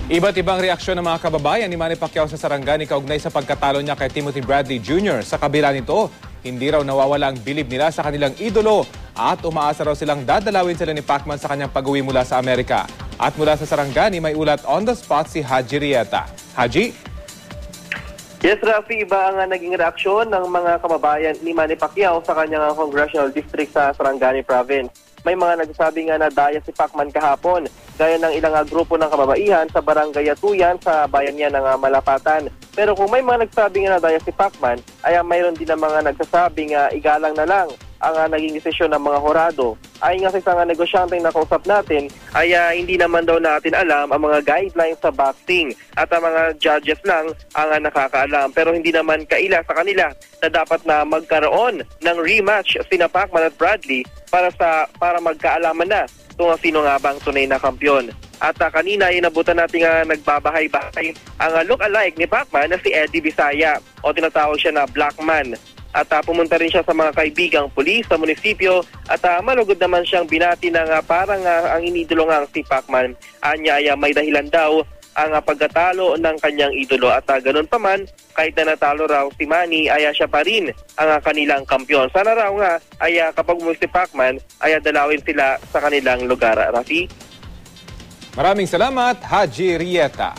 Iba't ibang reaksyon ng mga kababayan ni Manny Pacquiao sa Sarangani kaugnay sa pagkatalo niya kay Timothy Bradley Jr. Sa kabila nito, hindi raw nawawala ang bilib nila sa kanilang idolo at umaasa raw silang dadalawin sila ni Pacman sa kanyang pag-uwi mula sa Amerika. At mula sa Sarangani, may ulat on the spot si Haji Rieta. Haji? Yes, Rafi, iba ang naging reaksyon ng mga kababayan ni Manny Pacquiao sa kanyang congressional district sa Sarangani province. May mga nagsasabi nga na daya si Pacman kahapon, gaya ng ilang grupo ng kababaihan sa barangay Atuyan sa bayan niya ng Malapatan. Pero kung may mga nagsasabi nga na daya si Pacman, ay mayroon din ng mga nagsasabing igalang na lang ang naging desisyon ng mga horado. Ayon nga sa isang negosyanteng nakausap natin, ay hindi naman daw natin alam ang mga guidelines sa boxing at ang mga judges lang ang nakakaalam. Pero hindi naman kaila sa kanila na dapat na magkaroon ng rematch sina Pacman at Bradley para magkaalaman na kung sino nga bang tunay na kampyon. At kanina inabutan natin nagbabahay-bahay ang look-alike ni Pacman na si Eddie Bisaya o tinatawag siya na Black Man. At pumunta rin siya sa mga kaibigang pulis sa munisipyo at malugod naman siyang binati ng parang ang inidolo nga si Pacman. Anya ay may dahilan daw ang pagkatalo ng kanyang idolo at ganun pa man, kahit na natalo raw si Manny ay siya pa rin ang kanilang kampyon. Sana raw nga ay kapag umuwi si Pacman ay dalawin sila sa kanilang lugar. Rafi? Maraming salamat, Haji Rieta.